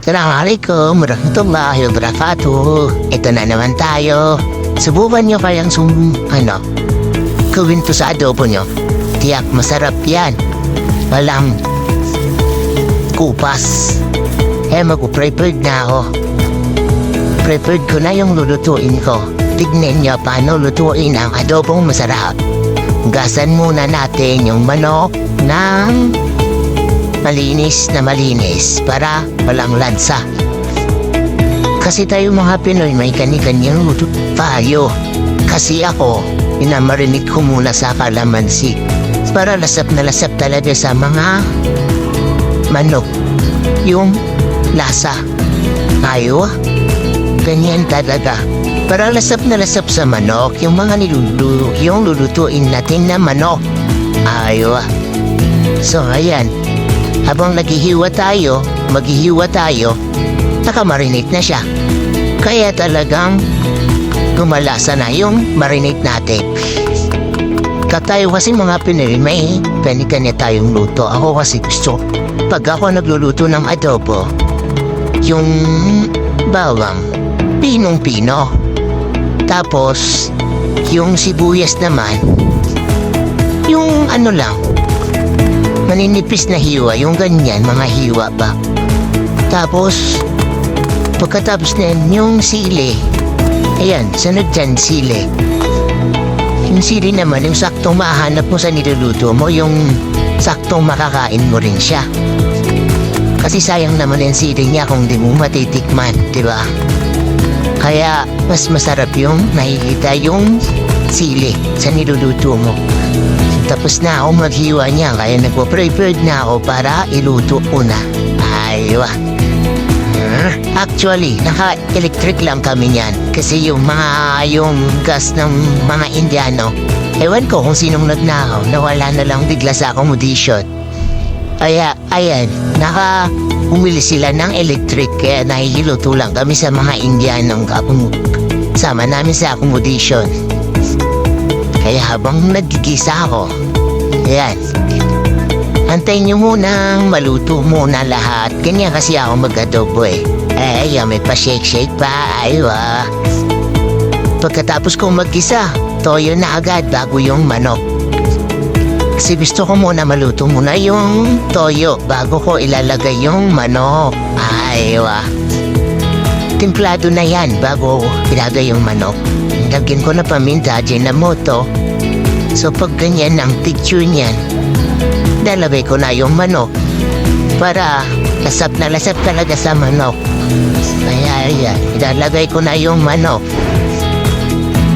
Assalamualaikum warahmatullahi wabarakatuh. Ito na naman tayo. Subukan nyo kayang gawin to sa adobo nyo. Tiyak masarap yan. Walang kupas. Mag-prepared na ako. Prepared ko na yung lulutuin ko. Tignan nyo paano lutuin ang adobong masarap. Gasan muna natin yung manok ng malinis para walang lansa. Kasi tayo mga Pinoy may kani-kanyang luto tayo. Kasi ako, inamarinig ko muna sa kalamansi para lasap na lasap talaga sa mga manok yung lasa. Tayo, ganyan talaga. Para lasap na lasap sa manok yung mga yung lulutuin natin na manok. Ayo. So ayan, habang maghihiwa tayo, nakamarinate na siya. Kaya talagang gumalasa na yung marinate natin. Katayo kasi mga Pinoy, may kani-kanya tayong luto. Ako kasi gusto, pag ako nagluluto ng adobo, yung bawang, pinong-pino. Tapos, yung sibuyas naman, yung maninipis na hiwa, yung ganyan, mga hiwa ba. Tapos, pagkatapos na yung sili, ayan, sunod dyan, sili. Yung sili naman, yung saktong mahanap mo sa niluluto mo, yung saktong makakain mo rin siya. Kasi sayang naman yung sili niya kung di mo matitikman, di ba? Kaya, mas masarap yung nakikita yung sili sa niluluto mo. Tapos na ako maghiwa niya, kaya nagpo-prepared na ako para iluto una. Aywa. Actually, naka-electric lang kami niyan. Kasi yung gas ng mga Indiano, ewan ko kung sinong nagnakaw, nawala na lang bigla sa accommodation. Kaya, ayan, umili sila ng electric, kaya nahihiluto lang kami sa mga Indianong sama namin sa accommodation. Kaya habang nagigisa ako, ayan, antayin nyo muna, maluto muna lahat. Ganyan kasi ako mag-adobo eh. May pa-shake-shake pa, aywa. Pagkatapos kong mag-gisa, toyo na agad bago yung manok. Kasi gusto ko muna maluto muna yung toyo bago ko ilalagay yung manok. Aywa. Templado na yan bago ilagay yung manok. Lagyan ko na paminta, Ajinomoto. So pag ganyan ang picture niyan, dalagay ko na yung manok para lasap na lasap talaga sa manok. Kaya yan, ilalagay ko na yung manok.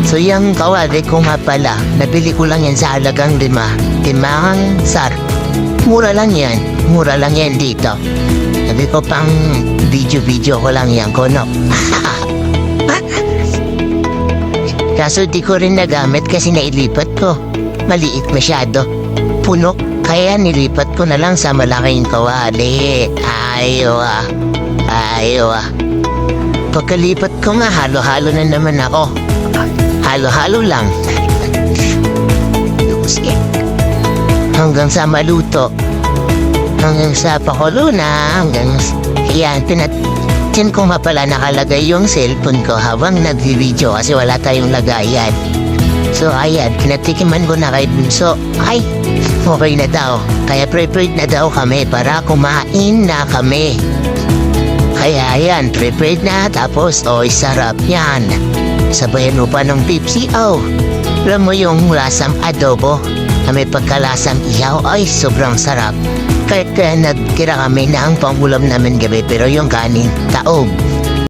So yung kawali ko nga pala, nabili ko lang yan sa halagang 5 sar. Mura lang yan dito. Sabi ko pang video ko lang yan kono. Kaso di ko rin nagamit kasi nailipat ko. Maliit masyado. Puno. Kaya nilipat ko na lang sa malaking kawali. Aywa. Pagkalipat ko nga, halo-halo na naman ako. Halo-halo lang. Hanggang sa maluto. Hanggang sa pakulo na. Yan, Diyan ko nga pala nakalagay yung cellphone ko habang nag-video kasi wala tayong lagayan. So ayan, kinatikiman ko na kay Bunso. Ay, okay na daw. Kaya prepared na daw kami para kumain na kami. Kaya ayan, prepared na. Tapos, sarap yan. Sabayan mo pa ng Pepsi. Alam mo yung lasang adobo na may pagkalasang ihaw. Ay, sobrang sarap. Kaya nagkira kami na ang pangulam namin gabi pero yung kanin, taob.